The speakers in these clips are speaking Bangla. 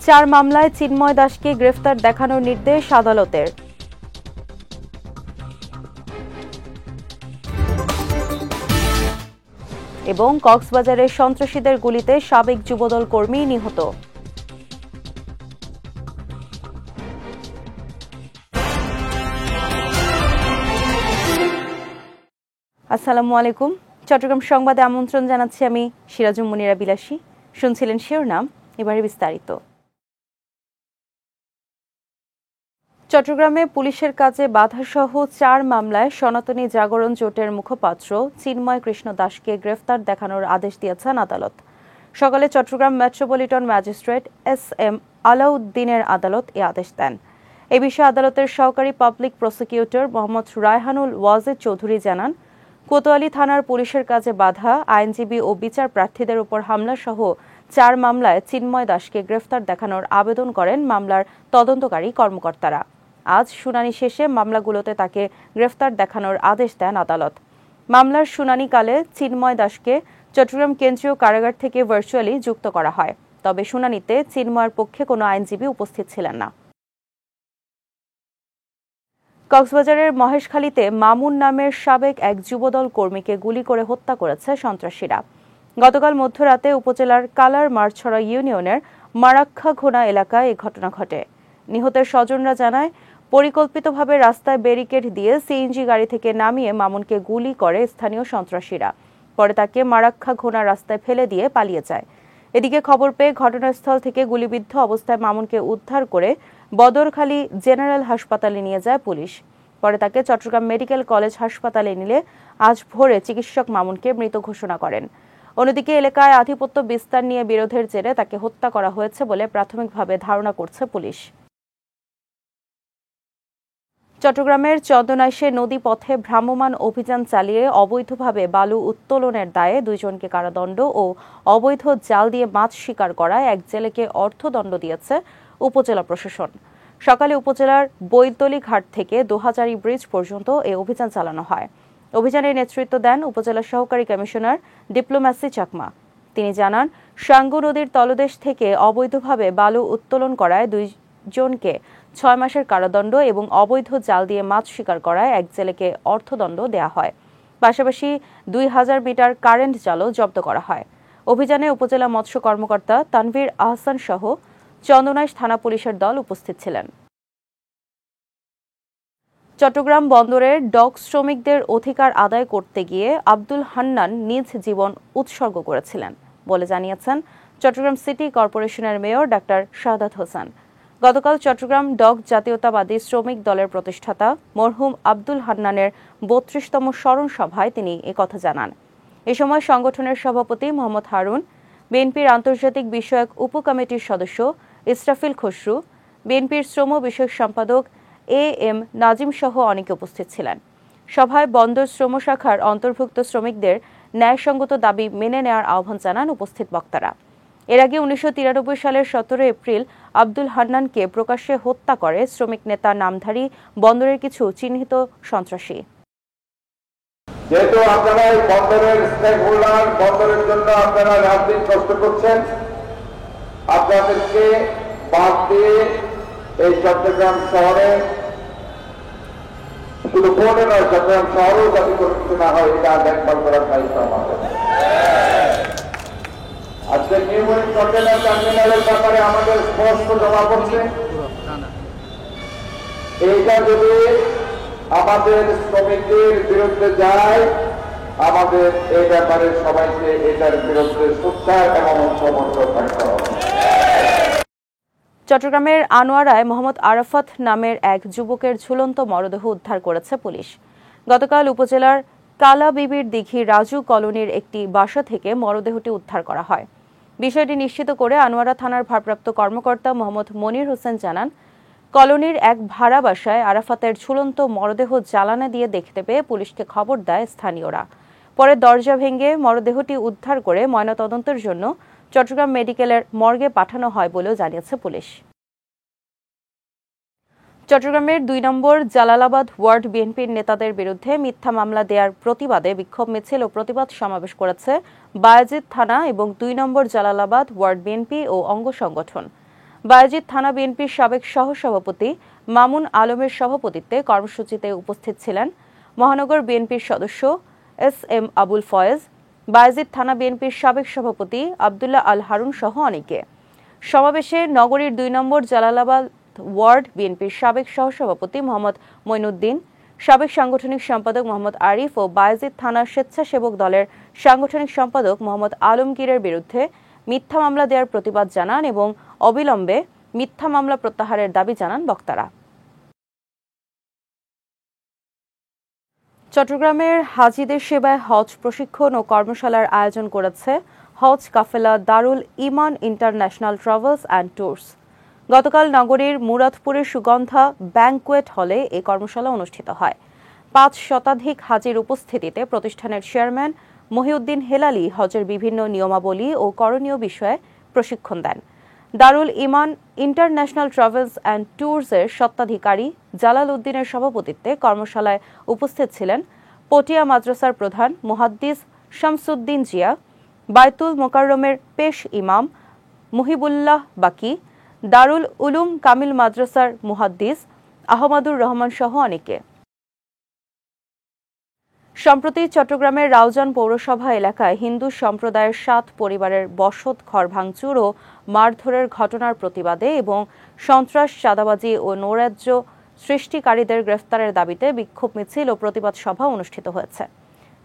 4 মামলায় চিন্ময় দাসকে গ্রেফতার দেখানোর নির্দেশ আদালতের। এবং কক্সবাজারে সন্ত্রাসীদের গুলিতে সাবেক যুবদল কর্মী নিহত। আসসালামু আলাইকুম। চট্টগ্রাম সংবাদে আমন্ত্রণ জানাচ্ছি আমি সিরাজুম মুনিরা বিলাসী। শুনছিলেন শিরোনাম, এবারে বিস্তারিত। চট্টগ্রামে পুলিশের কাজে বাধাসহ 4 মামলায় সনাতনী জাগরণ জোটের মুখপাত্র চিন্ময় কৃষ্ণ দাসকে গ্রেফতার দেখানোর আদেশ দিয়েছেন আদালত। সকালে চট্টগ্রাম মেট্রোপলিটন ম্যাজিস্ট্রেট এস.এম. আলাউদ্দিনের আদালত এ আদেশ দেন। এ বিষয়ে আদালতের সহকারী পাবলিক প্রসিকিউটর মোহাম্মদ রায়হানুল ওয়াজেদ চৌধুরী জানান, কোতোয়ালি থানার পুলিশের কাজে বাধা, আইনজীবী ও বিচার প্রার্থীদের উপর হামলাসহ 4 মামলায় চিন্ময় দাসকে গ্রেফতার দেখানোর আবেদন করেন মামলার তদন্তকারী কর্মকর্তারা। আজ শুনানি শেষে মামলাগুলোতে তাকে গ্রেফতার দেখানোর আদেশ দেন আদালত। মামলার শুনানিকালে চিন্ময় দাসকে চট্টগ্রাম কেন্দ্রীয় কারাগার থেকে ভার্চুয়ালি যুক্ত করা হয়। তবে শুনানিতে চিন্ময়ের পক্ষে কোনো আইনজীবী উপস্থিত ছিলেন না। কক্সবাজারের মহেশখালীতে মামুন নামের সাবেক এক যুবদল কর্মীকে গুলি করে হত্যা করেছে সন্ত্রাসীরা। গতকাল মধ্যরাতে উপজেলার কালার মারছড়া ইউনিয়নের মারাক্কাঘোনা এলাকায় এ ঘটনা ঘটে। নিহতের স্বজনরা জানায়, পরিকল্পিতভাবে রাস্তায় ব্যারিকেড দিয়ে সিএনজি গাড়ি থেকে নামিয়ে মামুনকে গুলি করে স্থানীয় সন্ত্রাসীরা। পরে তাকে মারাক্কাঘোনা রাস্তায় ফেলে দিয়ে পালিয়ে যায়। এদিকে খবর পেয়ে ঘটনাস্থল থেকে গুলিবিদ্ধ অবস্থায় মামুনকে উদ্ধার করে বদরখালী জেনারেল হাসপাতালে নিয়ে যায় পুলিশ। পরে তাকে চট্টগ্রাম মেডিকেল কলেজ হাসপাতালে নিলে আজ ভোরে চিকিৎসক মামুনকে মৃত ঘোষণা করেন। অন্যদিকে এলাকায় আধিপত্য বিস্তার নিয়ে বিরোধের জেরে তাকে হত্যা করা হয়েছে বলে প্রাথমিকভাবে ধারণা করছে পুলিশ। চট্টগ্রামের চন্দনাইশে নদী পথে ভ্রাম্যমাণ অভিযান চালিয়ে অবৈধভাবে বালু উত্তোলনের দায়ে 2 জনকে কারাদণ্ড ও অবৈধ জাল দিয়ে মাছ শিকার করায় এক জেলেকে অর্থদণ্ড দিয়েছে উপজেলা প্রশাসন। সকালে উপজেলার বৈতলি ঘাট থেকে দোহাজারী ব্রিজ পর্যন্ত এই অভিযান চালানো হয়। অভিযানের নেতৃত্ব দেন উপজেলা সহকারী কমিশনার ডিপ্লোম্যাসি চাকমা। তিনি জানান, সাঙ্গু নদীর তলদেশ থেকে অবৈধভাবে বালু উত্তোলন করায় 2 জনকে 6 মাসের কারাদণ্ড এবং অবৈধ জাল দিয়ে মাছ শিকার করায় এক জেলেকে অর্থদণ্ড দেওয়া হয়। পাশাপাশি 2000 মিটার কারেন্ট জালও জব্দ করা হয়। অভিযানে উপজেলা মৎস্য কর্মকর্তা তানভীর আহসান সহ চন্দনাইশ থানা পুলিশের দল উপস্থিত ছিলেন। চট্টগ্রাম বন্দরের ডক শ্রমিকদের অধিকার আদায় করতে গিয়ে আব্দুল হান্নান নিজ জীবন উৎসর্গ করেছিলেন বলে জানিয়েছেন চট্টগ্রাম সিটি কর্পোরেশনের মেয়র ডাক্তার শাহাদাত হোসেন। গতকাল চট্টগ্রাম ডক জাতীয়তাবাদী শ্রমিক দলের প্রতিষ্ঠাতা মরহুম আব্দুল হান্নানের 32তম স্মরণ সভায় তিনি একথা জানান। এ সময় সংগঠনের সভাপতি মোহাম্মদ হারুন, বিএনপির আন্তর্জাতিক বিষয়ক উপকমিটির সদস্য ইসরাফিল খসরু, বিএনপির শ্রম বিষয়ক সম্পাদক এ.এম. নাজিম সহ অনেকে উপস্থিত ছিলেন। সভায় বন্দর শ্রম শাখার অন্তর্ভুক্ত শ্রমিকদের ন্যায়সঙ্গত দাবি মেনে নেওয়ার আহ্বান জানান উপস্থিত বক্তারা। এর আগে 1993 সালের 17 এপ্রিল আব্দুল হান্নানকে প্রকাশ্যে হত্যা করে শ্রমিক নেতা নামধারী বন্দরের কিছু চিহ্নিত সন্ত্রাসী। যেহেতু আপনারা এই বন্দরের স্টেক হোল্ডার, বন্দরের জন্য আপনারা রাজনীতি কষ্ট করছেন, আপনাদেরকে বাদ দিয়ে এই চট্টগ্রাম শহরে, শুধু ভোটে নয়, চট্টগ্রাম শহরেও যাতে কোনো কিছু না হয় এটা দেখভাল করার দায়িত্ব আমাদের। আজকে নিউমোনিক কন্টেনার টার্মিনালের ব্যাপারে আমাদের স্পষ্ট জমা পড়ছে, এইটা যদি আমাদের শ্রমিকদের বিরুদ্ধে যায়, আমাদের এই ব্যাপারে সবাইকে এটার বিরুদ্ধে সোচ্চার এবং ঐক্যবদ্ধ থাকতে হবে। চট্টগ্রামের আনোয়ারায় মোহাম্মদ আরাফাত নামের এক যুবকের ঝুলন্ত মরদেহ উদ্ধার করেছে পুলিশ। গতকাল উপজেলার কালাবিবির দিঘি রাজু কলোনির একটি বাসা থেকে মরদেহটি উদ্ধার করা হয়। বিষয়টি নিশ্চিত করে আনোয়ারা থানার ভারপ্রাপ্ত কর্মকর্তা মোহাম্মদ মনির হোসেন জানান, কলোনির এক ভাড়া বাসায় আরাফাতের ঝুলন্ত মরদেহ জ্বালানা দিয়ে দেখতে পেয়ে পুলিশকে খবর দেয় স্থানীয়রা। পরে দরজা ভেঙে মরদেহটি উদ্ধার করে ময়নাতদন্তের জন্য চট্টগ্রাম মেডিকেলের মর্গে পাঠানো হয় বলেও জানিয়েছে পুলিশ। চট্টগ্রামের 2 নম্বর জালালাবাদ ওয়ার্ড বিএনপির নেতাদের বিরুদ্ধে মিথ্যা মামলা দেওয়ার প্রতিবাদে বিক্ষোভ মিছিল ও প্রতিবাদ সমাবেশ করেছে বায়েজিদ থানা এবং 2 নম্বর জালালাবাদ ওয়ার্ড বিএনপি ও অঙ্গ সংগঠন। বায়েজিদ থানা বিএনপির সাবেক সহসভাপতি মামুন আলমের সভাপতিত্বে কর্মসূচিতে উপস্থিত ছিলেন মহানগর বিএনপির সদস্য এস.এম. আবুল ফয়েজ, বায়েজিদ থানা বিএনপির সাবেক সভাপতি আব্দুল্লাহ আল হারুন সহ অনেকে। সমাবেশে নগরীর ২ নম্বর জালালাবাদ ওয়ার্ড বিএনপির সাবেক সহসভাপতি মোহাম্মদ মঈনুদ্দিন, সাবেক সাংগঠনিক সম্পাদক মোহাম্মদ আরিফ ও বায়েজিদ থানা স্বেচ্ছাসেবক দলের সাংগঠনিক সম্পাদক মোহাম্মদ আলমগীরের বিরুদ্ধে মিথ্যা মামলা দেওয়ার প্রতিবাদ জানান এবং অবিলম্বে মিথ্যা মামলা প্রত্যাহারের দাবি জানান বক্তারা। চট্টগ্রামের হাজিদের সেবায় হজ প্রশিক্ষণ ও কর্মশালার আয়োজন করেছে হজ কাফেলা দারুল ইমান ইন্টারন্যাশনাল ট্রাভেলস অ্যান্ড ট্যুরস। গতকাল নগরীর মুরাদপুরের সুগন্ধা ব্যাংকুয়েট হলে এই কর্মশালা অনুষ্ঠিত হয়। ৫ শতাধিক হাজির উপস্থিতিতে প্রতিষ্ঠানের চেয়ারম্যান মহিউদ্দিন হেলালি হজের বিভিন্ন নিয়মাবলী ও করণীয় বিষয়ে প্রশিক্ষণ দেন। দারুল ইমান ইন্টারন্যাশনাল ট্রাভেলস অ্যান্ড ট্যুরসের স্বত্বাধিকারী জালাল উদ্দিনের সভাপতিত্বে কর্মশালায় উপস্থিত ছিলেন পটিয়া মাদ্রাসার প্রধান মুহাদ্দিস শামসুদ্দিন জিয়া, বায়তুল মোকাররমের পেশ ইমাম মুহিবুল্লাহ বাকি, দারুল উলুম কামিল মাদ্রাসার মুহাদ্দিস আহমদুর রহমান সহ অনেকে। সম্প্রতি চট্টগ্রামের রাউজান পৌরসভা এলাকায় হিন্দু সম্প্রদায়ের ৭ পরিবারের বসত ঘর ভাঙচুর ও মারধরের ঘটনার প্রতিবাদে এবং সন্ত্রাস, চাঁদাবাজি ও নৈরাজ্য সৃষ্টিকারীদের গ্রেফতারের দাবিতে বিক্ষোভ মিছিল ও প্রতিবাদ সভা অনুষ্ঠিত হয়েছে।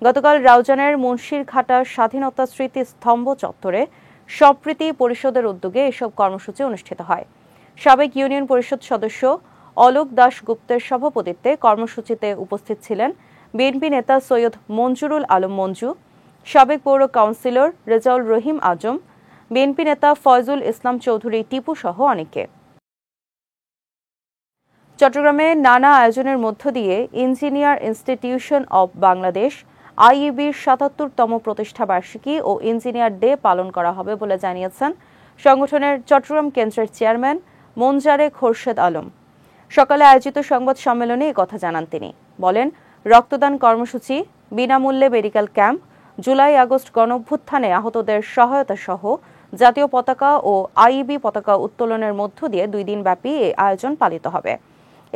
গতকাল রাউজানের মুন্সিরঘাটা স্বাধীনতা স্মৃতি স্তম্ভ চত্বরে সম্প্রীতি পরিষদের উদ্যোগে এসব কর্মসূচি অনুষ্ঠিত হয়। সাবেক ইউনিয়ন পরিষদ সদস্য অলোক দাস গুপ্তের সভাপতিত্বে কর্মসূচিতে উপস্থিত ছিলেন বিএনপি নেতা সৈয়দ মঞ্জুরুল আলম মঞ্জু, সাবেক পৌর কাউন্সিলর রেজাউল রহিম আজম, বিএনপি নেতা ফয়জুল ইসলাম চৌধুরী টিপু সহ অনেকে। চট্টগ্রামে নানা আয়োজনের মধ্য দিয়ে ইঞ্জিনিয়ার ইনস্টিটিউশন অব বাংলাদেশ আইইবির ৭৭তম প্রতিষ্ঠা বার্ষিকী ও ইঞ্জিনিয়ার ডে পালন করা হবে বলে জানিয়েছেন সংগঠনের চট্টগ্রাম কেন্দ্রের চেয়ারম্যান মনজারে খোরশেদ আলম। সকালে আয়োজিত সংবাদ সম্মেলনে একথা জানান তিনি। বলেন, রক্তদান কর্মসূচি, বিনামূল্যে মেডিকেল ক্যাম্প, জুলাই-আগস্ট গণঅভ্যুত্থানে আহতদের সহায়তা সহ জাতীয় পতাকা ও আইইবি পতাকা উত্তোলনের মধ্য দিয়ে 2 দিন ব্যাপী এই আয়োজন পালিত হবে।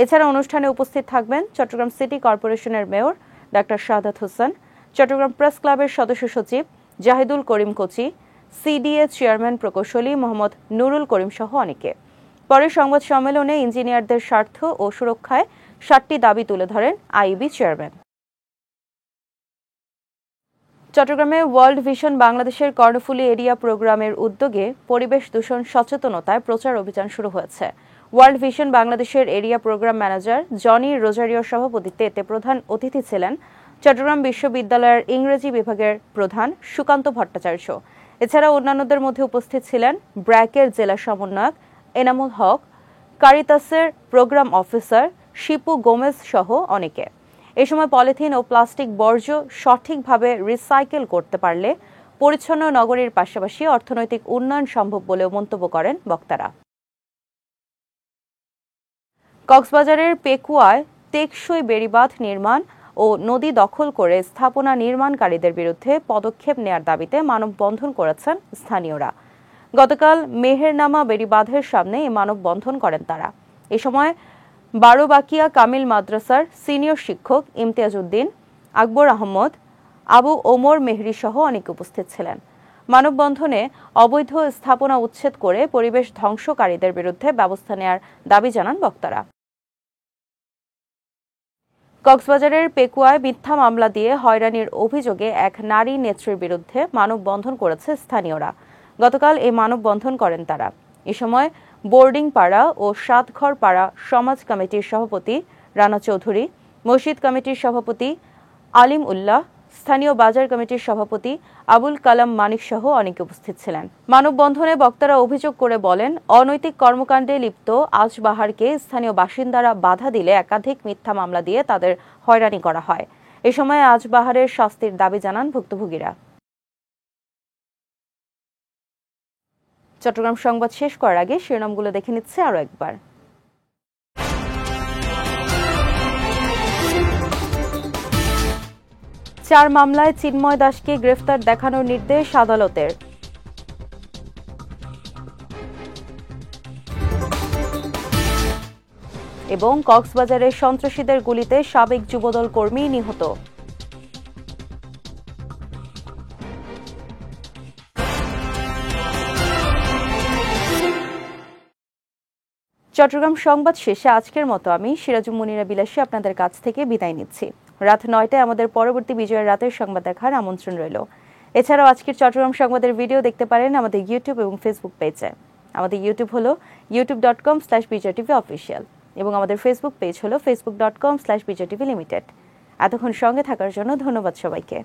এছাড়া অনুষ্ঠানে উপস্থিত থাকবেন চট্টগ্রাম সিটি কর্পোরেশনের mayor doctor Shahadat Hossain, Chittagong press ক্লাবের সদস্য সচিব জাহিদুল করিম কোচি, সিডিএ চেয়ারম্যান প্রকৌশলী মোহাম্মদ নুরুল করিম সহ অনেকে। পরে সংবাদ সম্মেলনে ইঞ্জিনিয়ারদের স্বার্থ ও সুরক্ষায় 7টি দাবি তুলে ধরেন আইইবি চেয়ারম্যান। চট্টগ্রামে ওয়ার্ল্ড ভিশন বাংলাদেশের কর্ণফুলী এরিয়া প্রোগ্রামের উদ্যোগে পরিবেশ দূষণ সচেতনতায় প্রচার অভিযান শুরু হয়েছে। ওয়ার্ল্ড ভিশন বাংলাদেশের এরিয়া প্রোগ্রাম ম্যানেজার জনি রোজারিওর সভাপতিত্বে এতে প্রধান অতিথি ছিলেন চট্টগ্রাম বিশ্ববিদ্যালয়ের ইংরেজি বিভাগের প্রধান সুকান্ত ভট্টাচার্য। এছাড়া অন্যান্যদের মধ্যে উপস্থিত ছিলেন ব্র্যাকের জেলা সমন্বয়ক Enamul Haque, কারিতাসের programme officer Shipu Gomez সহ অনেকে। এ সময় পলিথিন ও প্লাস্টিক বর্জ্য সঠিকভাবে রিসাইকেল করতে পারলে পরিচ্ছন্ন নগরীর পাশাপাশি অর্থনৈতিক উন্নয়ন সম্ভব বলেও মন্তব্য করেন বক্তারা। কক্সবাজারের পেকুয়ায় টেকসই বেড়িবাঁধ নির্মাণ ও নদী দখল করে স্থাপনা নির্মাণকারীদের বিরুদ্ধে পদক্ষেপ নেয়ার দাবিতে মানববন্ধন করেছেন স্থানীয়রা। গতকাল মেহেরনামা বেড়িবাঁধের সামনে এই মানববন্ধন করেন তারা। এ সময় বারোবাকিয়া কামিল মাদ্রাসার সিনিয়র শিক্ষক ইমতিয়াজ উদ্দিন, আকবর আহমদ, আবু ওমর মেহরি সহ অনেকে উপস্থিত ছিলেন। মানববন্ধনে অবৈধ স্থাপনা উচ্ছেদ করে পরিবেশ ধ্বংসকারীদের বিরুদ্ধে ব্যবস্থা নেয়ার দাবি জানান বক্তারা। কক্সবাজারের পেকুয়ায় মিথ্যা মামলা দিয়ে হয়রানির অভিযোগে এক নারী নেত্রীর বিরুদ্ধে মানববন্ধন করেছে স্থানীয়রা। গতকাল এই মানববন্ধন করেন তারা। এ সময় বোর্ডিং পাড়া ও সাতঘর পাড়া সমাজ কমিটির সভাপতি রানা চৌধুরী, মসজিদ কমিটির সভাপতি আলিম উল্লাহ, স্থানীয় বাজার কমিটির সভাপতি আবুল কালাম মানিক সহ অনেকে উপস্থিত ছিলেন। মানববন্ধনে বক্তারা অভিযোগ করে বলেন, অনৈতিক কর্মকাণ্ডে লিপ্ত আজবাহারকে স্থানীয় বাসিন্দারা বাধা দিলে একাধিক মিথ্যা মামলা দিয়ে তাদের হয়রানি করা হয়। এ সময় আজবাহারের শাস্তির দাবি জানান ভুক্তভোগীরা। চট্টগ্রাম সংবাদ শেষ করার আগে শিরোনামগুলো দেখে নিচ্ছে আরো একবার। চার মামলায় চিন্ময় দাসকে গ্রেফতার দেখানোর নির্দেশ আদালতের। এবং কক্সবাজারে সন্ত্রাসীদের গুলিতে সাবেক যুবদল কর্মী নিহত। চট্টগ্রাম সংবাদ শেষে আজকের মতো আমি সিরাজুম মুনিরা বিলাসী আপনাদের কাছ থেকে বিদায় নিচ্ছি। রাত 9টায় আমাদের পরবর্তী বিজয়ের রাতের সংবাদ দেখার আমন্ত্রণ রইল। এছাড়াও আজকের চট্টগ্রাম সংবাদের ভিডিও দেখতে পারেন আমাদের ইউটিউব এবং ফেসবুক পেজে। আমাদের ইউটিউব হলো youtube.com/bijtvofficial এবং আমাদের ফেসবুক পেজ হলো facebook.com/bijtvlimited। এতক্ষণ সঙ্গে থাকার জন্য ধন্যবাদ সবাইকে।